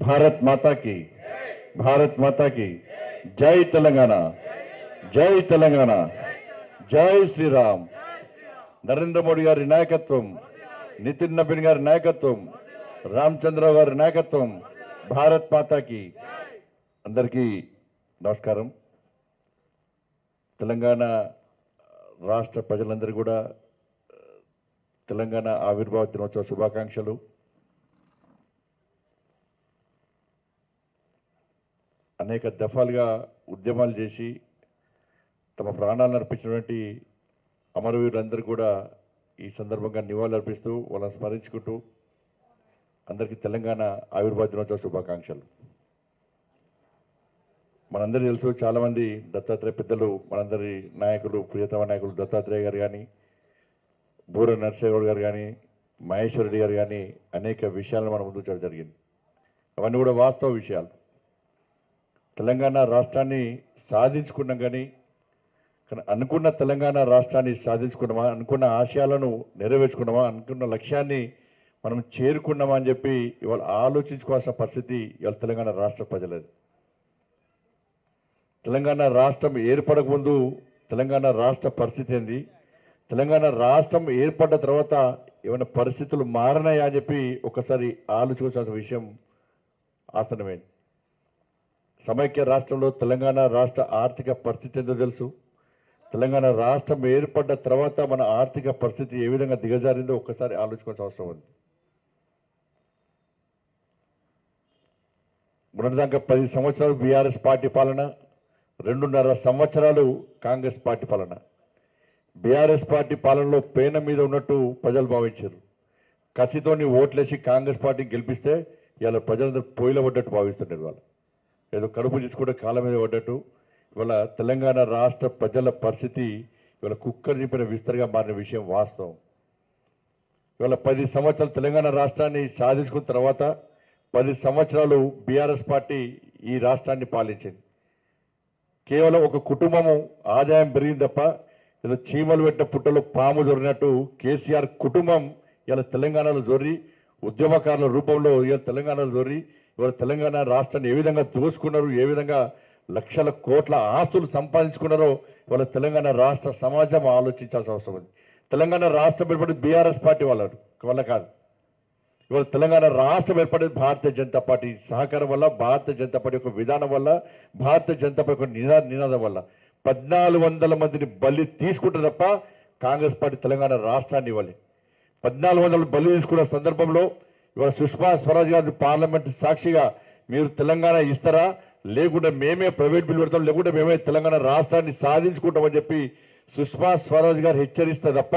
भारत माता की भारत माता की जय तेलंगाना जय तेलंगाना जय श्री राम नरेंद्र मोदी गारी नायकत्వం नितिन नबीन गारी नायकत्వం रामचंद्र गारी नायकत्వం भारत माता की अंदरिकी नमस्कारम తెలంగాణ రాష్ట్ర ప్రజలందరికీ కూడా తెలంగాణ ఆవిర్భావ దినోత్సవ శుభాకాంక్షలు. అనేక దఫాలుగా ఉద్యమాలు చేసి తమ ప్రాణాలను అర్పించినటువంటి అమరవీరులందరూ కూడా ఈ సందర్భంగా నివాళులు అర్పిస్తూ వాళ్ళని స్మరించుకుంటూ అందరికీ తెలంగాణ ఆవిర్భావ దినోత్సవ శుభాకాంక్షలు. మనందరూ తెలుసు, చాలామంది దత్తాత్రేయ పెద్దలు, మనందరి నాయకులు, ప్రియతమ నాయకులు దత్తాత్రేయ గారు కానీ, బూర నరసింహగౌడ్ గారు కానీ, మహేశ్వర్ రెడ్డి గారు కానీ అనేక విషయాలను మన ముందు చేయడం జరిగింది. అవన్నీ కూడా వాస్తవ విషయాలు. తెలంగాణ రాష్ట్రాన్ని సాధించుకున్నాం కానీ అనుకున్న తెలంగాణ రాష్ట్రాన్ని సాధించుకున్నామా, అనుకున్న ఆశయాలను నెరవేర్చుకున్నామా, అనుకున్న లక్ష్యాన్ని మనం చేరుకున్నామా అని చెప్పి ఇవాళ ఆలోచించుకోవాల్సిన పరిస్థితి ఇవాళ తెలంగాణ రాష్ట్ర ప్రజలది. తెలంగాణ రాష్ట్రం ఏర్పడక ముందు తెలంగాణ రాష్ట్ర పరిస్థితి ఏంది, తెలంగాణ రాష్ట్రం ఏర్పడ్డ తర్వాత ఏమైనా పరిస్థితులు మారినాయా అని చెప్పి ఒకసారి ఆలోచించాల్సిన విషయం ఆసనమైంది. సమైక్య రాష్ట్రంలో తెలంగాణ రాష్ట్ర ఆర్థిక పరిస్థితి ఏందో తెలుసు. తెలంగాణ రాష్ట్రం ఏర్పడ్డ తర్వాత మన ఆర్థిక పరిస్థితి ఏ విధంగా దిగజారిందో ఒక్కసారి ఆలోచించాల్సిన అవసరం ఉంది. మొన్నటిదాకా 10 సంవత్సరాలు బీఆర్ఎస్ పార్టీ పాలన, 2.5 సంవత్సరాలు కాంగ్రెస్ పార్టీ పాలన. బీఆర్ఎస్ పార్టీ పాలనలో పేన మీద ఉన్నట్టు ప్రజలు భావించారు. కసితోని ఓట్లేసి కాంగ్రెస్ పార్టీని గెలిపిస్తే ఇవాళ ప్రజలందరూ పొయ్యిలో పడ్డట్టు భావిస్తున్నారు. వాళ్ళు ఏదో కడుపు తీసుకుంటే కాళ్ళ మీద పడ్డట్టు ఇవాళ తెలంగాణ రాష్ట్ర ప్రజల పరిస్థితి ఇవాళ కుక్కర్ చెప్పిన విస్తరగా మారిన విషయం వాస్తవం. ఇవాళ 10 సంవత్సరాలు తెలంగాణ రాష్ట్రాన్ని సాధించుకున్న తర్వాత 10 సంవత్సరాలు బీఆర్ఎస్ పార్టీ ఈ రాష్ట్రాన్ని పాలించింది. కేవలం ఒక కుటుంబము ఆదాయం పెరిగింది తప్ప ఏదో చీమలు పెట్టిన పుట్టలో పాము జొరినట్టు కేసీఆర్ కుటుంబం ఇలా తెలంగాణలో జొర్రి ఉద్యమకారుల రూపంలో ఇలా తెలంగాణలో జొర్రి ఇవాళ తెలంగాణ రాష్ట్రాన్ని ఏ విధంగా దోసుకున్నారు, ఏ విధంగా లక్షల కోట్ల ఆస్తులు సంపాదించుకున్నారో ఇవాళ తెలంగాణ రాష్ట్ర సమాజం ఆలోచించాల్సిన అవసరం ఉంది. తెలంగాణ రాష్ట్రం ఏర్పడి బీఆర్ఎస్ పార్టీ వల్ల కాదు. ఇవాళ తెలంగాణ రాష్ట్రం ఏర్పడేది భారతీయ జనతా పార్టీ సహకారం వల్ల, భారతీయ జనతా పార్టీ యొక్క విధానం వల్ల, భారతీయ జనతా పార్టీ యొక్క నినాదం వల్ల. 1400 మందిని బలి తీసుకుంటే తప్ప కాంగ్రెస్ పార్టీ తెలంగాణ రాష్ట్రాన్ని ఇవ్వాలి. 1400 బలి తీసుకున్న సందర్భంలో ఇవాళ సుష్మా స్వరాజ్ గారి పార్లమెంట్ సాక్షిగా మీరు తెలంగాణ ఇస్తారా, లేకుంటే మేమే ప్రైవేట్ బిల్ పెడతాం, లేకుంటే మేమే తెలంగాణ రాష్ట్రాన్ని సాధించుకుంటామని చెప్పి సుష్మా స్వరాజ్ గారు హెచ్చరిస్తే తప్ప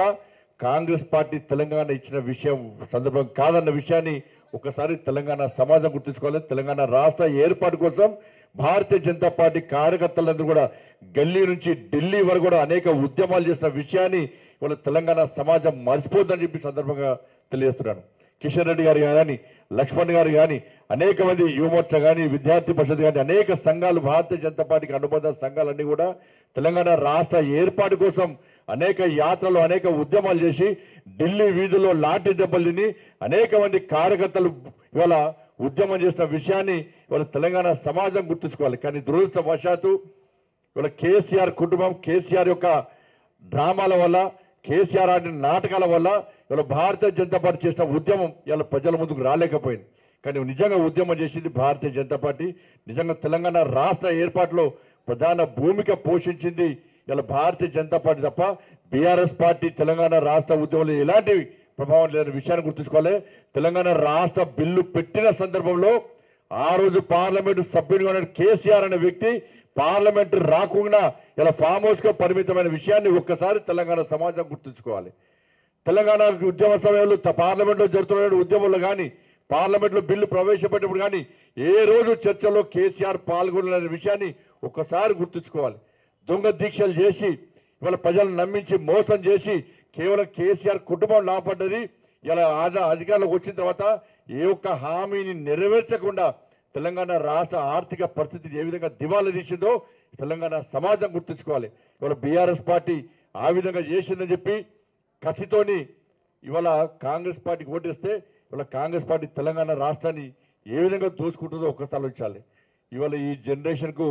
కాంగ్రెస్ పార్టీ తెలంగాణ ఇచ్చిన విషయం సందర్భం కాదన్న విషయాన్ని ఒకసారి తెలంగాణ సమాజం గుర్తుంచుకోవాలి. తెలంగాణ రాష్ట్ర ఏర్పాటు కోసం భారతీయ జనతా పార్టీ కార్యకర్తలందరూ కూడా గల్లీ నుంచి ఢిల్లీ వరకు కూడా అనేక ఉద్యమాలు చేసిన విషయాన్ని ఇవాళ తెలంగాణ సమాజం మర్చిపోద్దని చెప్పి సందర్భంగా తెలియజేస్తున్నాను. కిషన్ రెడ్డి గారు కానీ, లక్ష్మణ్ గారు కానీ, అనేక మంది యువమోర్చా కానీ, విద్యార్థి పరిషత్ కానీ, అనేక సంఘాలు, భారతీయ జనతా పార్టీకి అనుబంధ సంఘాలన్నీ కూడా తెలంగాణ రాష్ట్ర ఏర్పాటు కోసం అనేక యాత్రలు, అనేక ఉద్యమాలు చేసి ఢిల్లీ వీధుల్లో లాఠీ దెబ్బలు తిని అనేక మంది కార్యకర్తలు ఇవాళ ఉద్యమం చేసిన విషయాన్ని ఇవాళ తెలంగాణ సమాజం గుర్తుంచుకోవాలి. కానీ దురదృష్టవశాత్తు ఇవాళ కేసీఆర్ కుటుంబం, కేసీఆర్ యొక్క డ్రామాల వల్ల, కేసీఆర్ ఆడిన నాటకాల వల్ల ఇవాళ భారతీయ జనతా పార్టీ చేసిన ఉద్యమం ఇవాళ ప్రజల ముందుకు రాలేకపోయింది. కానీ నిజంగా ఉద్యమం చేసింది భారతీయ జనతా పార్టీ. నిజంగా తెలంగాణ రాష్ట్ర ఏర్పాటులో ప్రధాన భూమిక పోషించింది ఇలా భారతీయ జనతా పార్టీ తప్ప బీఆర్ఎస్ పార్టీ తెలంగాణ రాష్ట్ర ఉద్యమంలో ఎలాంటి ప్రభావం లేని విషయాన్ని గుర్తుంచుకోవాలి. తెలంగాణ రాష్ట్ర బిల్లు పెట్టిన సందర్భంలో ఆ రోజు పార్లమెంటు సభ్యుడిగా ఉన్న కేసీఆర్ అనే వ్యక్తి పార్లమెంటు రాకుండా ఇలా ఫామ్ హౌస్ గా పరిమితమైన విషయాన్ని ఒక్కసారి తెలంగాణ సమాజం గుర్తుంచుకోవాలి. తెలంగాణ ఉద్యమ సమయంలో పార్లమెంట్లో జరుగుతున్న ఉద్యమంలో కానీ, పార్లమెంట్లో బిల్లు ప్రవేశపెట్టినప్పుడు కానీ ఏ రోజు చర్చలో కేసీఆర్ పాల్గొనలేని విషయాన్ని ఒక్కసారి గుర్తుంచుకోవాలి. దొంగ దీక్షలు చేసి ఇవాళ ప్రజలను నమ్మించి మోసం చేసి కేవలం కేసీఆర్ కుటుంబం లాభపడ్డది. ఇలా అధికారంలోకి వచ్చిన తర్వాత ఏ ఒక్క హామీని నెరవేర్చకుండా తెలంగాణ రాష్ట్ర ఆర్థిక పరిస్థితి ఏ విధంగా దివాలా తీసిందో తెలంగాణ సమాజం గుర్తుంచుకోవాలి. ఇవాళ బీఆర్ఎస్ పార్టీ ఆ విధంగా చేసిందని చెప్పి కసితోని ఇవాళ కాంగ్రెస్ పార్టీకి ఓటేస్తే ఇవాళ కాంగ్రెస్ పార్టీ తెలంగాణ రాష్ట్రాన్ని ఏ విధంగా దోచుకుంటుందో ఒక్కసారి ఆలోచించాలి. ఇవాళ ఈ జనరేషన్కు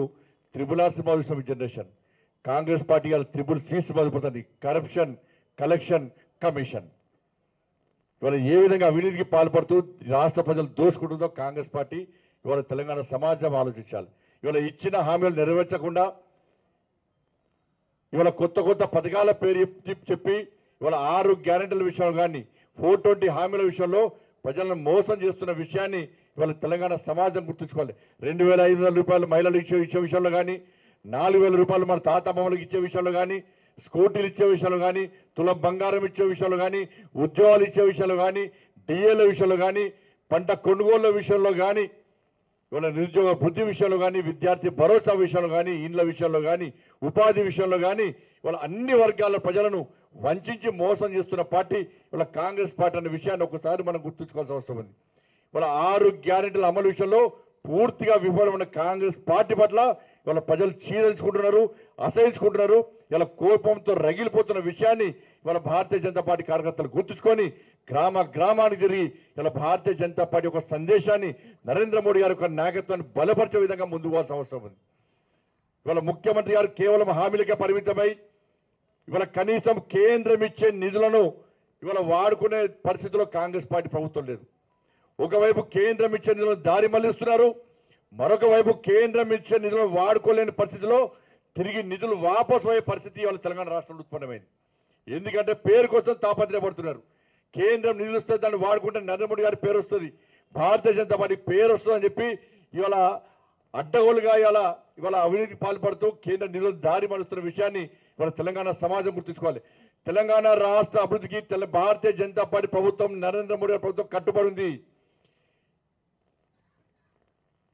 త్రిబుల్ ఆర్ సినిమా చూసిన జనరేషన్, కాంగ్రెస్ పార్టీ ఇవాళ త్రిబుల్ సి సినిమా చూపుతుంది. Corruption, collection, commission. ఇవాళ ఏ విధంగా అవినీతికి పాల్పడుతూ రాష్ట్ర ప్రజలు దోచుకుంటుందో కాంగ్రెస్ పార్టీ ఇవాళ తెలంగాణ సమాజం ఆలోచించాలి. ఇవాళ ఇచ్చిన హామీలు నెరవేర్చకుండా ఇవాళ కొత్త కొత్త పథకాల పేరు చెప్పి ఇవాళ 6 గ్యారెంటీల విషయంలో కానీ 420 హామీల విషయంలో ప్రజలను మోసం చేస్తున్న విషయాన్ని ఇవాళ తెలంగాణ సమాజం గుర్తుంచుకోవాలి. 2,500 రూపాయలు మహిళలు ఇచ్చే విషయంలో కానీ, 4,000 రూపాయలు మన తాతమ్మలకు ఇచ్చే విషయంలో కానీ, స్కూటీలు ఇచ్చే విషయంలో కానీ, తులం బంగారం ఇచ్చే విషయంలో కానీ, ఉద్యోగాలు ఇచ్చే విషయంలో కానీ, డిఏల విషయంలో కానీ, పంట కొనుగోళ్ల విషయంలో కానీ, ఇవాళ నిరుద్యోగ వృద్ధి విషయంలో కానీ, విద్యార్థి భరోసా విషయంలో కానీ, ఇండ్ల విషయంలో కానీ, ఉపాధి విషయంలో కానీ ఇవాళ అన్ని వర్గాల ప్రజలను వంచి మోసం చేస్తున్న పార్టీ ఇవాళ కాంగ్రెస్ పార్టీ అనే విషయాన్ని ఒకసారి మనం గుర్తుంచుకోవాల్సిన అవసరం ఉంది. ఇవాళ 6 గ్యారెంటీల అమలు విషయంలో పూర్తిగా విఫలమైన కాంగ్రెస్ పార్టీ పట్ల ఇవాళ ప్రజలు చీదరించుకుంటున్నారు, అసహించుకుంటున్నారు. ఇలా కోపంతో రగిలిపోతున్న విషయాన్ని ఇవాళ భారతీయ జనతా పార్టీ కార్యకర్తలు గుర్తుంచుకొని గ్రామానికి తిరిగి ఇలా భారతీయ జనతా పార్టీ యొక్క సందేశాన్ని నరేంద్ర మోడీ గారి యొక్క నాయకత్వాన్ని బలపరిచే విధంగా ముందుకు పోవాల్సిన అవసరం ఉంది. ఇవాళ ముఖ్యమంత్రి గారు కేవలం హామీలకే పరిమితమై ఇవాళ కనీసం కేంద్రం ఇచ్చే నిధులను ఇవాళ వాడుకునే పరిస్థితిలో కాంగ్రెస్ పార్టీ ప్రభుత్వం లేదు. ఒకవైపు కేంద్రం ఇచ్చే నిధులను దారి మళ్లిస్తున్నారు, మరొక వైపు కేంద్రం ఇచ్చే నిధులను వాడుకోలేని పరిస్థితిలో తిరిగి నిధులు వాపసు అయ్యే పరిస్థితి ఇవాళ తెలంగాణ రాష్ట్రంలో ఉత్పన్నమైంది. ఎందుకంటే పేరు కోసం తాపత్రయపడుతున్నారు. కేంద్రం నిధులు వస్తే దాన్ని వాడుకుంటే నరేంద్ర మోడీ గారి పేరు వస్తుంది, భారతీయ జనతా పార్టీ పేరు వస్తుందని చెప్పి ఇవాళ అడ్డగోలుగా ఇవాళ అవినీతికి పాల్పడుతూ కేంద్ర నిధులు దారి మలుస్తున్న విషయాన్ని ఇవాళ తెలంగాణ సమాజం గుర్తుంచుకోవాలి. తెలంగాణ రాష్ట్ర అభివృద్ధికి భారతీయ జనతా పార్టీ ప్రభుత్వం, నరేంద్ర మోడీ గారి ప్రభుత్వం కట్టుబడి ఉంది.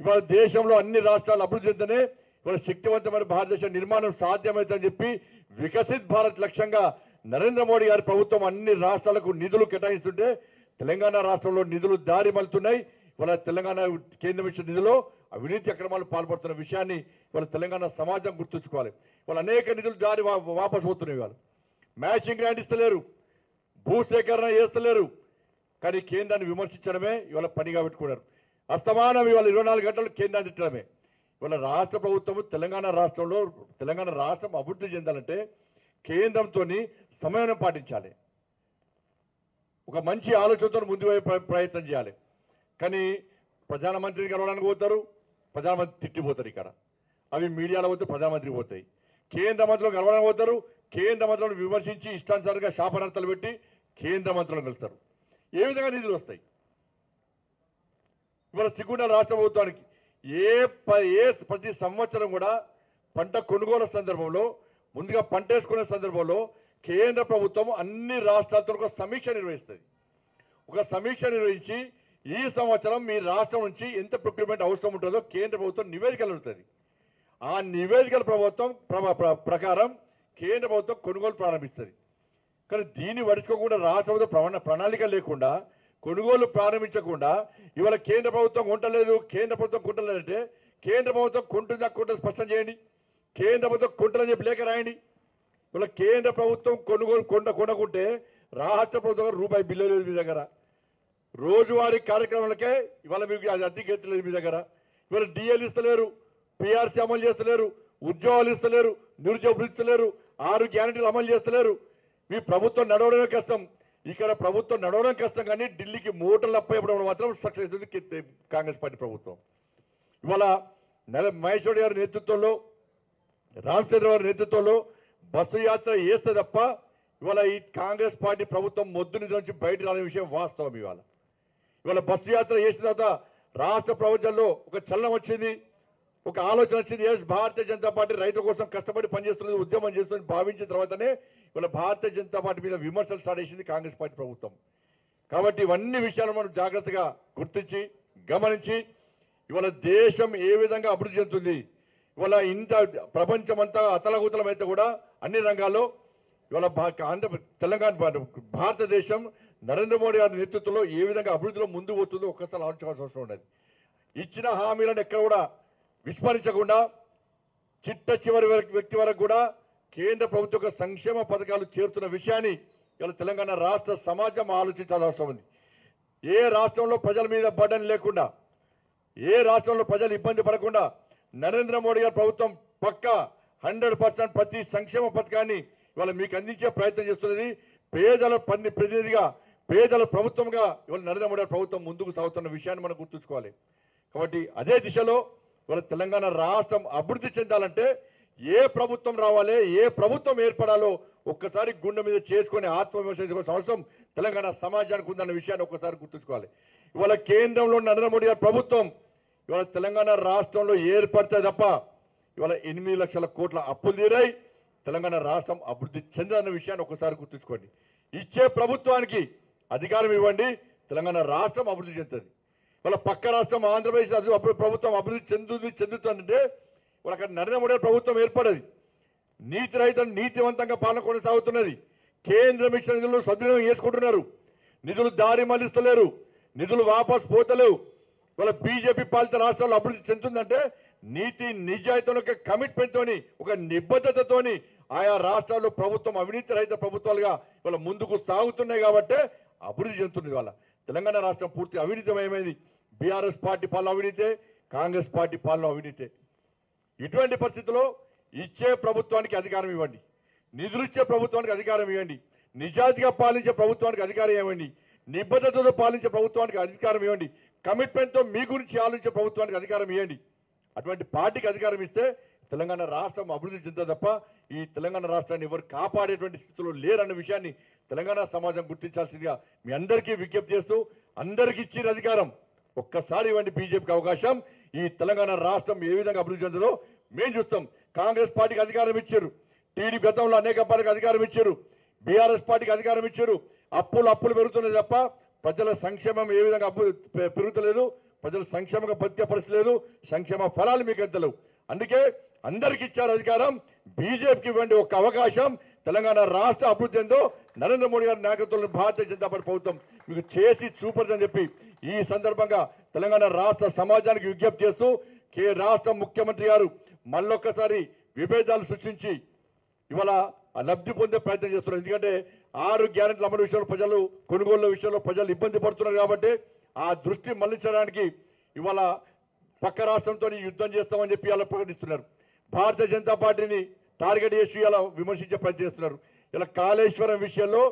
ఇవాళ దేశంలో అన్ని రాష్ట్రాలు అభివృద్ధి చెందితేనే ఇవాళ శక్తివంతమైన భారతదేశ నిర్మాణం సాధ్యమవుతుందని చెప్పి వికసిత్ భారత్ లక్ష్యంగా నరేంద్ర మోడీ గారి ప్రభుత్వం అన్ని రాష్ట్రాలకు నిధులు కేటాయిస్తుంటే తెలంగాణ రాష్ట్రంలో నిధులు దారి మలుతున్నాయి. ఇవాళ తెలంగాణ కేంద్రం ఇచ్చిన నిధులు అవినీతి అక్రమాలు పాల్పడుతున్న విషయాన్ని ఇవాళ తెలంగాణ సమాజం గుర్తుంచుకోవాలి. వాళ్ళ అనేక నిధులు దారి వాపసు పోతున్నాయి. ఇవాళ మ్యాచింగ్ గ్రాంట్ ఇస్తలేరు, భూసేకరణ చేస్తలేరు, కానీ కేంద్రాన్ని విమర్శించడమే ఇవాళ పనిగా పెట్టుకున్నారు. అస్తమానం ఇవాళ 24 గంటలు కేంద్రాన్ని తిట్టడమే. ఇవాళ రాష్ట్ర ప్రభుత్వం తెలంగాణ రాష్ట్రం అభివృద్ధి చెందాలంటే కేంద్రంతో సమన్వయం పాటించాలి, ఒక మంచి ఆలోచనతో ముందు ప్రయత్నం చేయాలి. కానీ ప్రధానమంత్రిని కలవడానికి పోతారు, ప్రధానమంత్రి తిట్టిపోతారు. ఇక్కడ అవి మీడియాలో పోతే ప్రధానమంత్రికి పోతాయి. కేంద్ర మంత్రులు కలవడానికి పోతారు, కేంద్ర మంత్రులను విమర్శించి ఇష్టానుసారంగా శాపనార్థాలు పెట్టి కేంద్ర మంత్రులను కలుస్తారు. ఏ విధంగా నిధులు వస్తాయి? ఇవాళ సిగ్గుండ రాష్ట్ర ప్రభుత్వానికి ప్రతి సంవత్సరం కూడా పంట కొనుగోలు సందర్భంలో, ముందుగా పంట వేసుకునే సందర్భంలో కేంద్ర ప్రభుత్వం అన్ని రాష్ట్రాలతో ఒక సమీక్ష నిర్వహిస్తుంది. ఒక సమీక్ష నిర్వహించి ఈ సంవత్సరం మీ రాష్ట్రం నుంచి ఎంత ప్రొక్యూర్మెంట్ అవసరం ఉంటుందో కేంద్ర ప్రభుత్వం నివేదికలు ఉంటుంది. ఆ నివేదికల ప్రకారం కేంద్ర ప్రభుత్వం కొనుగోలు ప్రారంభిస్తుంది. కానీ దీన్ని పడుచుకోకుండా రాష్ట్ర ప్రభుత్వం ప్రణాళిక లేకుండా, కొనుగోలు ప్రారంభించకుండా ఇవాళ కేంద్ర ప్రభుత్వం కొంటలేదు, కేంద్ర ప్రభుత్వం కొంటలేదంటే కేంద్ర ప్రభుత్వం కొంటుందా స్పష్టం చేయండి. కేంద్ర ప్రభుత్వం కొంటలని చెప్పి లేఖ రాయండి. ఇవాళ కేంద్ర ప్రభుత్వం కొనుక్కుంటే రాష్ట్ర ప్రభుత్వం రూపాయి బిల్లు లేదు మీ దగ్గర. రోజువారీ కార్యక్రమాలకే ఇవాళ మీకు అద్దెకి ఎత్తలేదు మీ దగ్గర. ఇవాళ డిఎల్ ఇస్తలేరు, పిఆర్సీ అమలు చేస్తలేరు, ఉద్యోగాలు ఇస్తలేరు, నిరుద్యోగ ఇస్తలేరు, 6 గ్యారెంటీలు అమలు చేస్తలేరు. మీ ప్రభుత్వం నడవడమే కష్టం. ఇక్కడ ప్రభుత్వం నడవడం కష్టం, కానీ ఢిల్లీకి మూటలు అప్పయ్యడం మాత్రం సక్సెస్ అవుతుంది కాంగ్రెస్ పార్టీ ప్రభుత్వం. ఇవాళ మహేశ్వరి గారి నేతృత్వంలో, రామచంద్ర గారి నేతృత్వంలో బస్సు యాత్ర చేస్తే తప్ప ఇవాళ ఈ కాంగ్రెస్ పార్టీ ప్రభుత్వం మొద్దు నిధుల నుంచి బయట రాని విషయం వాస్తవం. ఇవాళ బస్సు యాత్ర చేసిన తర్వాత రాష్ట్ర ప్రభుత్వంలో ఒక చలనం వచ్చింది, ఒక ఆలోచన వచ్చింది. భారతీయ జనతా పార్టీ రైతుల కోసం కష్టపడి పనిచేస్తున్నది, ఉద్యమం చేస్తుంది భావించిన తర్వాతనే ఇవాళ భారతీయ జనతా పార్టీ మీద విమర్శలు స్టార్ట్ చేసింది కాంగ్రెస్ పార్టీ ప్రభుత్వం. కాబట్టి ఇవన్నీ విషయాలు మనం జాగ్రత్తగా గుర్తించి గమనించి ఇవాళ దేశం ఏ విధంగా అభివృద్ధి చెందుతుంది, ఇవాళ ఇంత ప్రపంచమంతా అతలగుతలమైతే కూడా అన్ని రంగాల్లో ఇవాళ తెలంగాణ భారతదేశం నరేంద్ర మోడీ గారి నేతృత్వంలో ఏ విధంగా అభివృద్ధిలో ముందు పోతుందో ఒక్కసారి ఆలోచించాల్సిన అవసరం ఉండదు. ఇచ్చిన హామీలను ఎక్కడ కూడా విస్మరించకుండా చిట్ట చివరి వ్యక్తి వరకు కూడా కేంద్ర ప్రభుత్వ సంక్షేమ పథకాలు చేరుతున్న విషయాన్ని ఇవాళ తెలంగాణ రాష్ట్ర సమాజం ఆలోచించాల్సిన అవసరం ఉంది. ఏ రాష్ట్రంలో ప్రజల మీద బర్డెన్ లేకుండా, ఏ రాష్ట్రంలో ప్రజలు ఇబ్బంది పడకుండా నరేంద్ర మోడీ గారి ప్రభుత్వం పక్కా 100% ప్రతి సంక్షేమ పథకాన్ని ఇవాళ మీకు అందించే ప్రయత్నం చేస్తున్నది. పేదల ప్రతినిధిగా పేదల ప్రభుత్వంగా ఇవాళ నరేంద్ర మోడీ గారి ప్రభుత్వం ముందుకు సాగుతున్న విషయాన్ని మనం గుర్తుంచుకోవాలి. కాబట్టి అదే దిశలో ఇవాళ తెలంగాణ రాష్ట్రం అభివృద్ధి చెందాలంటే ఏ ప్రభుత్వం రావాలి, ఏ ప్రభుత్వం ఏర్పడాలో ఒక్కసారి గుండె మీద చేసుకుని ఆత్మవిమర్శ చేసుకోవాల్సిన అవసరం తెలంగాణ సమాజానికి ఉందన్న విషయాన్ని ఒక్కసారి గుర్తుంచుకోవాలి. ఇవాళ కేంద్రంలో నరేంద్ర మోడీ గారి ప్రభుత్వం ఇవాళ తెలంగాణ రాష్ట్రంలో ఏర్పడితే తప్ప ఇవాళ 8 లక్షల కోట్ల అప్పులు తీరాయి. తెలంగాణ రాష్ట్రం అభివృద్ధి చెందదన్న విషయాన్ని ఒకసారి గుర్తుంచుకోండి. ఇచ్చే ప్రభుత్వానికి అధికారం ఇవ్వండి, తెలంగాణ రాష్ట్రం అభివృద్ధి చెందుతుంది. ఇవాళ పక్క రాష్ట్రం ఆంధ్రప్రదేశ్ ప్రభుత్వం అభివృద్ధి చెందుతుందంటే ఇవాళ అక్కడ నరేంద్ర మోడీ ప్రభుత్వం ఏర్పడది. నీతి రహిత నీతివంతంగా పాలన కొనసాగుతున్నది. కేంద్రం ఇచ్చిన నిధులు సద్వినియోగం చేసుకుంటున్నారు. నిధులు దారి మళ్లిస్తలేరు, నిధులు వాపసు పోతలేవు. ఇవాళ బీజేపీ పాలిత రాష్ట్రాల్లో అభివృద్ధి చెందుతుందంటే నీతి నిజాయితీతో కమిట్మెంట్ తోని ఒక నిబద్ధతతోని ఆయా రాష్ట్రాల్లో ప్రభుత్వం అవినీతి రహిత ప్రభుత్వాలుగా ఇవాళ ముందుకు సాగుతున్నాయి కాబట్టి అభివృద్ధి చెందుతుంది. ఇవాళ తెలంగాణ రాష్ట్రం పూర్తి అవినీతిమయమైంది. బీఆర్ఎస్ పార్టీ పాలన అవినీతే, కాంగ్రెస్ పార్టీ పాలన అవినీతే. ఇటువంటి పరిస్థితుల్లో ఇచ్చే ప్రభుత్వానికి అధికారం ఇవ్వండి, నిధులు ఇచ్చే ప్రభుత్వానికి అధికారం ఇవ్వండి, నిజాయితీగా పాలించే ప్రభుత్వానికి అధికారం ఇవ్వండి, నిబద్ధతతో పాలించే ప్రభుత్వానికి అధికారం ఇవ్వండి, కమిట్మెంట్తో మీ గురించి ఆలోచించే ప్రభుత్వానికి అధికారం ఇవ్వండి. అటువంటి పార్టీకి అధికారం ఇస్తే తెలంగాణ రాష్ట్రం అభివృద్ధి చెందుతుంది తప్ప ఈ తెలంగాణ రాష్ట్రాన్ని ఎవరు కాపాడేటువంటి స్థితిలో లేరన్న విషయాన్ని తెలంగాణ సమాజం గుర్తించాల్సిందిగా మీ అందరికీ విజ్ఞప్తి చేస్తూ, అందరికీ ఇచ్చిన అధికారం ఒక్కసారి ఇవ్వండి బీజేపీకి అవకాశం. ఈ తెలంగాణ రాష్ట్రం ఏ విధంగా అభివృద్ధి చెందుతుందో మేము చూస్తాం. కాంగ్రెస్ పార్టీకి అధికారం ఇచ్చారు, టీడీపీ గతంలో అనేక పార్టీకి అధికారం ఇచ్చారు, బీఆర్ఎస్ పార్టీకి అధికారం ఇచ్చారు. అప్పులు పెరుగుతున్నాయి తప్ప ప్రజల సంక్షేమం ఏ విధంగా పెరుగుతలేదు, ప్రజల సంక్షేమంగా బతికే పరిస్థితి లేదు, సంక్షేమ ఫలాలు మీకు ఎత్తలేవు. అందుకే అందరికి ఇచ్చారు అధికారం, బీజేపీకి ఇవ్వండి ఒక్క అవకాశం. తెలంగాణ రాష్ట్ర అభివృద్ధి ఏందో నరేంద్ర మోడీ గారి నాయకత్వంలో భారతీయ జనతా పార్టీ ప్రభుత్వం మీకు చేసి చూపదని చెప్పి ఈ సందర్భంగా తెలంగాణ రాష్ట్ర సమాజానికి విజ్ఞప్తి చేస్తూ రాష్ట్ర ముఖ్యమంత్రి గారు మళ్ళొక్కసారి విభేదాలు సృష్టించి ఇవాళ లబ్ధి పొందే ప్రయత్నం చేస్తున్నారు. ఎందుకంటే 6 గ్యారెంటీల అమలు విషయంలో ప్రజలు, కొనుగోళ్ల విషయంలో ప్రజలు ఇబ్బంది పడుతున్నారు కాబట్టి ఆ దృష్టి మళ్లించడానికి ఇవాళ పక్క రాష్ట్రంతో యుద్ధం చేస్తామని చెప్పి ఇలా ప్రకటిస్తున్నారు. భారతీయ జనతా పార్టీని టార్గెట్ చేసి ఇలా విమర్శించే ప్రయత్నం చేస్తున్నారు. ఇలా కాళేశ్వరం విషయంలో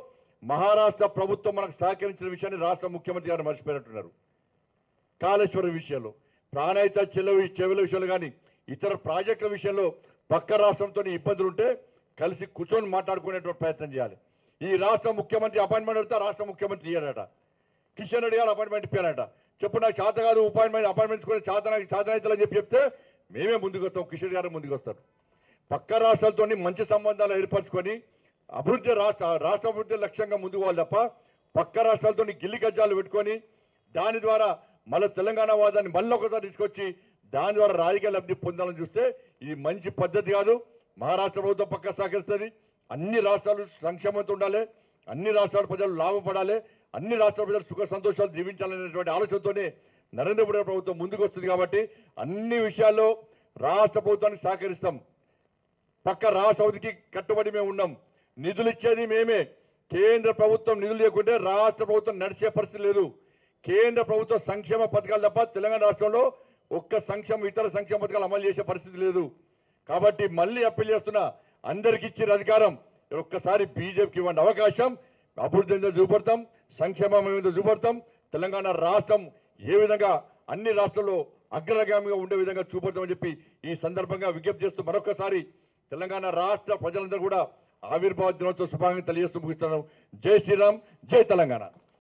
మహారాష్ట్ర ప్రభుత్వం మనకు సహకరించిన విషయాన్ని రాష్ట్ర ముఖ్యమంత్రి గారు మర్చిపోయినట్టున్నారు. కాళేశ్వరం విషయంలో, ప్రాణహిత చెవుల విషయంలో కానీ ఇతర ప్రాజెక్టుల విషయంలో పక్క రాష్ట్రంతో ఇబ్బందులు ఉంటే కలిసి కూర్చొని మాట్లాడుకునేటువంటి ప్రయత్నం చేయాలి. ఈ రాష్ట్ర ముఖ్యమంత్రి అపాయింట్మెంట్ అడిగితే రాష్ట్ర ముఖ్యమంత్రి ఇయ్యారట, కిషన్ రెడ్డి గారు అపాయింట్మెంట్ ఇప్పారట. చెప్పు నాకు చేత కాదు అపాయింట్మెంట్స్ కూడా చేతనైతుందని చెప్తే మేమే ముందుకు వస్తాం, కిషన్ గారు ముందుకు వస్తారు. పక్క రాష్ట్రాలతో మంచి సంబంధాలు ఏర్పరచుకొని అభివృద్ధి రాష్ట్ర అభివృద్ధి లక్ష్యంగా ముందుకు పోవాలి తప్ప పక్క రాష్ట్రాలతో గిల్లి గజ్జాలు పెట్టుకొని దాని ద్వారా మళ్ళీ తెలంగాణ వాదాన్ని మళ్ళీ ఒకసారి తీసుకొచ్చి దాని ద్వారా రాజకీయ లబ్ధి పొందాలని చూస్తే ఇది మంచి పద్ధతి కాదు. మహారాష్ట్ర ప్రభుత్వం పక్క సహకరిస్తుంది. అన్ని రాష్ట్రాలు సంక్షేమంతో ఉండాలి, అన్ని రాష్ట్రాల ప్రజలు లాభపడాలి, అన్ని రాష్ట్రాల ప్రజలు సుఖ సంతోషాలు జీవించాలనేటువంటి ఆలోచనతోనే నరేంద్ర మోడీ ప్రభుత్వం ముందుకు వస్తుంది. కాబట్టి అన్ని విషయాల్లో రాష్ట్ర ప్రభుత్వానికి సహకరిస్తాం. పక్క రాష్ట్ర అభివృద్ధికి కట్టుబడి మేము ఉన్నాం. నిధులు ఇచ్చేది మేమే. కేంద్ర ప్రభుత్వం నిధులు లేకుంటే రాష్ట్ర ప్రభుత్వం నడిచే పరిస్థితి లేదు. కేంద్ర ప్రభుత్వ సంక్షేమ పథకాలు తప్ప తెలంగాణ రాష్ట్రంలో ఇతర సంక్షేమ పథకాలు అమలు చేసే పరిస్థితి లేదు. కాబట్టి మళ్ళీ అప్పీల్ చేస్తున్నా, అందరికి ఇచ్చిన అధికారం ఒక్కసారి బీజేపీకి ఇవ్వండి అవకాశం. అభివృద్ధి ఏందో చూపడతాం, సంక్షేమం ఏదో చూపడతాం. తెలంగాణ రాష్ట్రం ఏ విధంగా అన్ని రాష్ట్రాల్లో అగ్రగామిగా ఉండే విధంగా చూపడతామని చెప్పి ఈ సందర్భంగా విజ్ఞప్తి చేస్తూ మరొకసారి తెలంగాణ రాష్ట్ర ప్రజలందరూ కూడా ఆవిర్భావ దినోత్సవ శుభాకాంక్షలు తెలియజేస్తూ ముగిస్తున్నాను. జై శ్రీరామ్, జై తెలంగాణ.